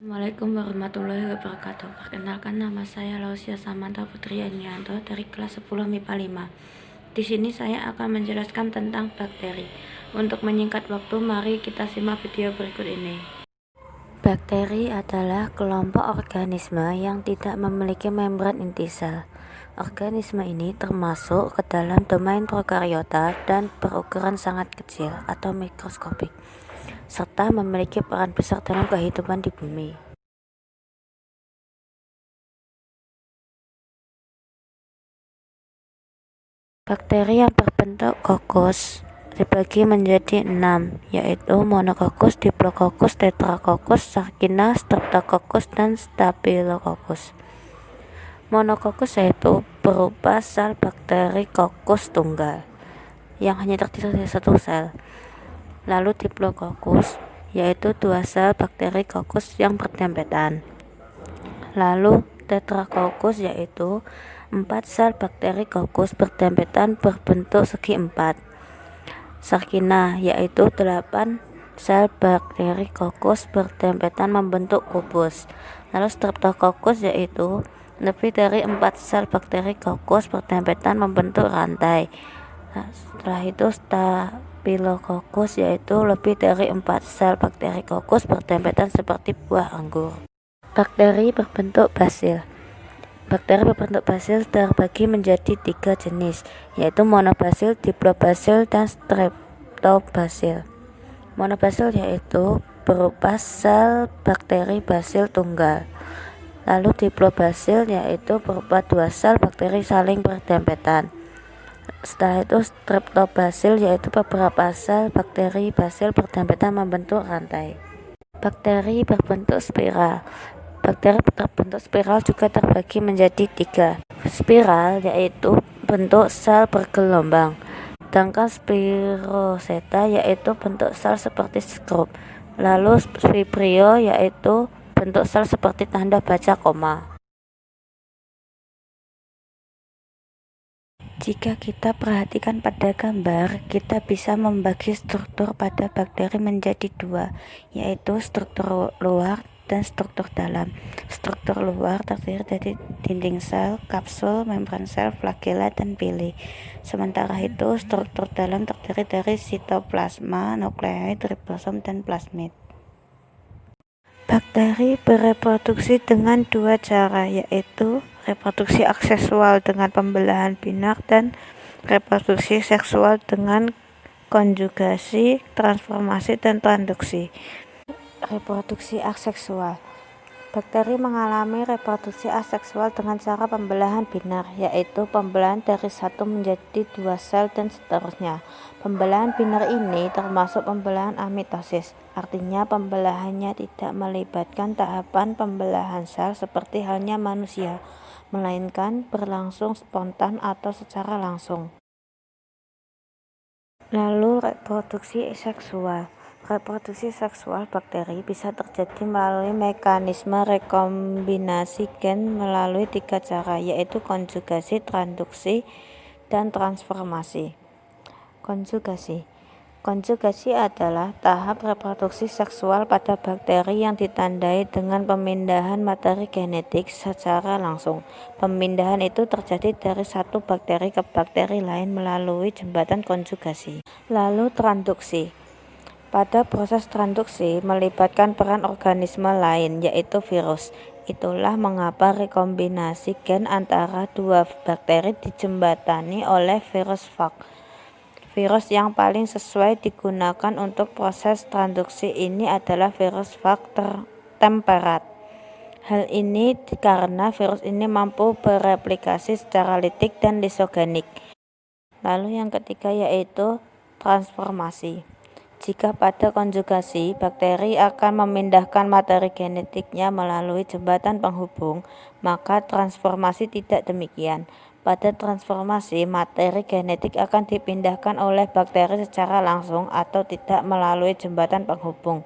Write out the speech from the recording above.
Assalamualaikum warahmatullahi wabarakatuh. Perkenalkan, nama saya Lausia Samanta Putri Anianto dari kelas 10 MIPA 5. Di sini saya akan menjelaskan tentang bakteri. Untuk menyingkat waktu, mari kita simak video berikut ini. Bakteri adalah kelompok organisme yang tidak memiliki membran inti sel. Organisme ini termasuk ke dalam domain prokariota dan berukuran sangat kecil atau mikroskopik, serta memiliki peran besar dalam kehidupan di bumi. Bakteri yang berbentuk kokus dibagi menjadi 6, yaitu monokokus, diplokokus, tetrakokus, sarkina, streptokokus, dan staphylococcus. Monokokus yaitu berupa sel bakteri kokus tunggal yang hanya terdiri dari satu sel. Lalu diplokokus yaitu 2 sel bakteri kokus yang berdempetan. Lalu tetrakokus yaitu 4 sel bakteri kokus berdempetan berbentuk segi 4. Sarkina yaitu 8 sel bakteri kokus berdempetan membentuk kubus. Lalu streptokokus yaitu lebih dari 4 sel bakteri kokus berdempetan membentuk rantai. Setelah itu staphylococcus yaitu lebih dari 4 sel bakteri kokus berdempetan seperti buah anggur. Bakteri berbentuk basil. Bakteri berbentuk basil terbagi menjadi 3 jenis, yaitu monobasil, diplobasil, dan streptobasil. Monobasil yaitu berupa sel bakteri basil tunggal. Lalu diplobasil yaitu berupa 2 sel bakteri saling berdempetan. Setelah itu streptobasil yaitu beberapa sel bakteri basil berdempetan membentuk rantai. Bakteri berbentuk spiral. Bakteri berbentuk spiral juga terbagi menjadi 3. Spiral yaitu bentuk sel bergelombang, sedangkan spiroseta yaitu bentuk sel seperti skrup. Lalu vibrio yaitu bentuk sel seperti tanda baca koma. Jika kita perhatikan pada gambar, kita bisa membagi struktur pada bakteri menjadi 2, yaitu struktur luar dan struktur dalam. Struktur luar terdiri dari dinding sel, kapsul, membran sel, flagela, dan pili. Sementara itu, struktur dalam terdiri dari sitoplasma, nukleoid, ribosom, dan plasmid. Bakteri bereproduksi dengan 2 cara, yaitu reproduksi akseksual dengan pembelahan binar dan reproduksi seksual dengan konjugasi, transformasi, dan transduksi. Reproduksi aseksual. Bakteri mengalami reproduksi aseksual dengan cara pembelahan binar, yaitu pembelahan dari 1 menjadi 2 sel dan seterusnya. Pembelahan binar ini termasuk pembelahan amitosis, artinya pembelahannya tidak melibatkan tahapan pembelahan sel seperti halnya manusia, melainkan berlangsung spontan atau secara langsung. Lalu reproduksi seksual. Reproduksi seksual bakteri bisa terjadi melalui mekanisme rekombinasi gen melalui 3 cara, yaitu konjugasi, transduksi, dan transformasi. Konjugasi adalah tahap reproduksi seksual pada bakteri yang ditandai dengan pemindahan materi genetik secara langsung. Pemindahan itu terjadi dari satu bakteri ke bakteri lain melalui jembatan konjugasi. Lalu transduksi. Pada proses transduksi melibatkan peran organisme lain, yaitu virus. Itulah mengapa rekombinasi gen antara 2 bakteri dijembatani oleh virus phage. Virus yang paling sesuai digunakan untuk proses transduksi ini adalah virus phage temperat. Hal ini karena virus ini mampu bereplikasi secara litik dan lisogenik. Lalu yang ketiga yaitu transformasi. Jika pada konjugasi, bakteri akan memindahkan materi genetiknya melalui jembatan penghubung, maka transformasi tidak demikian. Pada transformasi, materi genetik akan dipindahkan oleh bakteri secara langsung atau tidak melalui jembatan penghubung.